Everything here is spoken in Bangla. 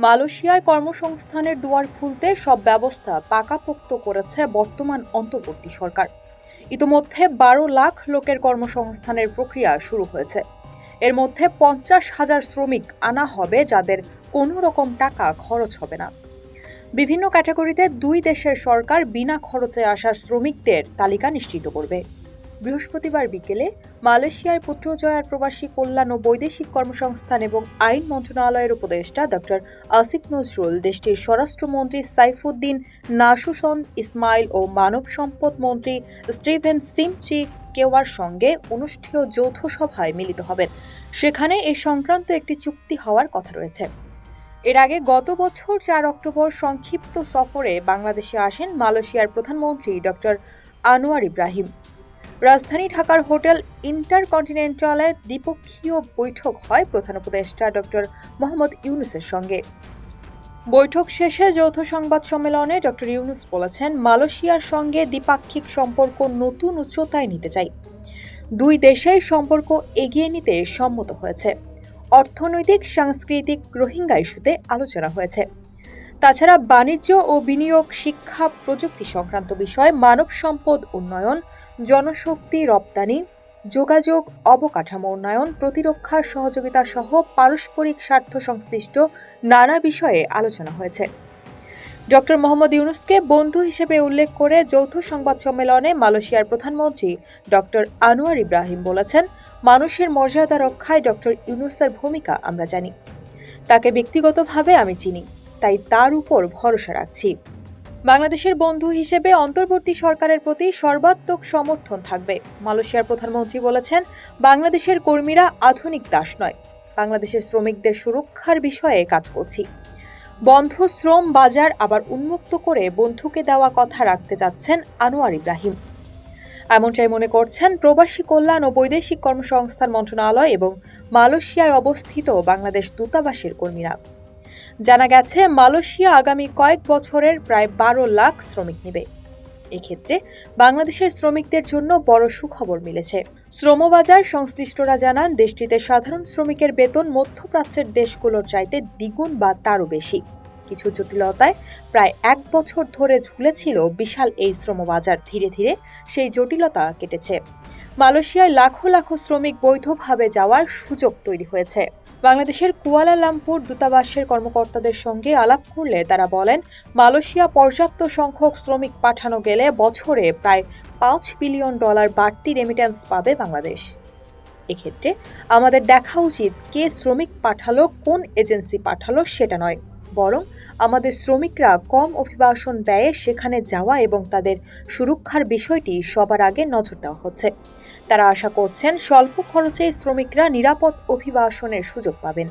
মালয়েশিয়ায় কর্মসংস্থানের দুয়ার খুলতে সব ব্যবস্থা পাকাপোক্ত করেছে বর্তমান অন্তর্বর্তী সরকার। ইতোমধ্যে ১২ লাখ লোকের কর্মসংস্থানের প্রক্রিয়া শুরু হয়েছে। এর মধ্যে ৫০,০০০ শ্রমিক আনা হবে যাদের কোনো রকম টাকা খরচ হবে না। বিভিন্ন ক্যাটাগরিতে দুই দেশের সরকার বিনা খরচে আসা শ্রমিকদের তালিকা নিশ্চিত করবে। বৃহস্পতিবার বিকেলে মালয়েশিয়ার পুত্রজয়ার প্রবাসী কল্যাণ ও বৈদেশিক কর্মসংস্থান এবং আইন মন্ত্রণালয়ের উপদেষ্টা ডক্টর আসিফ নজরুল, দেশটির স্বরাষ্ট্রমন্ত্রী সাইফুদ্দিন নাসুসন ইসমাইল ও মানব সম্পদ মন্ত্রী স্টিভেন সিমচি কেওয়ার সঙ্গে অনুষ্ঠেয় যৌথ সভায় মিলিত হবেন। সেখানে এ সংক্রান্ত একটি চুক্তি হওয়ার কথা রয়েছে। এর আগে গত বছর ৪ অক্টোবর সংক্ষিপ্ত সফরে বাংলাদেশে আসেন মালয়েশিয়ার প্রধানমন্ত্রী ডক্টর আনোয়ার ইব্রাহিম। রাজধানী ঢাকার হোটেল ইন্টারকন্টিনেন্টালে দ্বিপক্ষীয় বৈঠক হয় প্রধান উপদেষ্টা ডক্টর মোহাম্মদ ইউনূসের সঙ্গে। বৈঠক শেষে যৌথ সংবাদ সম্মেলনে ডক্টর ইউনূস বলেছেন, মালয়েশিয়ার সঙ্গে দ্বিপাক্ষিক সম্পর্ক নতুন উচ্চতায় নিতে চাই। দুই দেশেই সম্পর্ক এগিয়ে নিতে সম্মত হয়েছে। অর্থনৈতিক, সাংস্কৃতিক, রোহিঙ্গা ইস্যুতে আলোচনা হয়েছে। তাছাড়া বাণিজ্য ও বিনিয়োগ, শিক্ষা, প্রযুক্তি সংক্রান্ত বিষয়, মানব সম্পদ উন্নয়ন, জনশক্তি, রপ্তানি, যোগাযোগ, অবকাঠামো উন্নয়ন, প্রতিরক্ষা সহযোগিতা সহ পারস্পরিক স্বার্থ সংশ্লিষ্ট নানা বিষয়ে আলোচনা হয়েছে। ডক্টর মোহাম্মদ ইউনূসকে বন্ধু হিসেবে উল্লেখ করে যৌথ সংবাদ সম্মেলনে মালয়েশিয়ার প্রধানমন্ত্রী ডক্টর আনোয়ার ইব্রাহিম বলেছেন, মানুষের মর্যাদা রক্ষায় ডক্টর ইউনূসের ভূমিকা আমরা জানি। তাকে ব্যক্তিগতভাবে আমি চিনি, তাই তার উপর ভরসা রাখছি। বাংলাদেশের বন্ধু হিসেবে অন্তর্বর্তী সরকারের প্রতি সর্বাত্মক সমর্থন থাকবে। মালয়েশিয়ার প্রধানমন্ত্রী বলেছেন, বাংলাদেশের কর্মীরা আধুনিক দাস নয়, বাংলাদেশের শ্রমিকদের সুরক্ষার বিষয়ে কাজ করছি। বন্ধ শ্রম বাজার আবার উন্মুক্ত করে বন্ধুকে দেওয়া কথা রাখতে যাচ্ছেন আনোয়ার ইব্রাহিম। এমনটাই মনে করছেন প্রবাসী কল্যাণ ও বৈদেশিক কর্মসংস্থান মন্ত্রণালয় এবং মালয়েশিয়ায় অবস্থিত বাংলাদেশ দূতাবাসের কর্মীরা। জানা গেছে, মালয়েশিয়া আগামী কয়েক বছরের প্রায় ১২ লাখ শ্রমিক নেবে। এক্ষেত্রে বাংলাদেশের শ্রমিকদের জন্য বড় সুখবর মিলেছে। শ্রমবাজার সংশ্লিষ্টরা জানান, দেশটিতে সাধারণ শ্রমিকের বেতন মধ্যপ্রাচ্যের দেশগুলোর চাইতে দ্বিগুণ বা তারও বেশি। কিছু জটিলতায় প্রায় ১ বছর ধরে ঝুলেছিল বিশাল এই শ্রমবাজার। ধীরে ধীরে সেই জটিলতা কেটেছে। মালয়েশিয়ায় লাখো লাখো শ্রমিক বৈধভাবে যাওয়ার সুযোগ তৈরি হয়েছে। বাংলাদেশের কুয়ালালামপুর দূতাবাসের কর্মকর্তাদের সঙ্গে আলাপ করলে তারা বলেন, মালয়েশিয়া পর্যাপ্ত সংখ্যক শ্রমিক পাঠানো গেলে বছরে প্রায় $৫ বিলিয়ন বাড়তি রেমিট্যান্স পাবে বাংলাদেশ। এক্ষেত্রে আমাদের দেখা উচিত কে শ্রমিক পাঠালো, কোন এজেন্সি পাঠালো সেটা নয়, বরং আমাদের শ্রমিকরা কম অভিবাসন ব্যয়ে সেখানে যাওয়া এবং তাদের সুরক্ষার বিষয়টি সবার আগে নজর দেওয়া হচ্ছে। তারা আশা করছেন, স্বল্প খরচে শ্রমিকরা নিরাপদ অভিবাসনের সুযোগ পাবেন।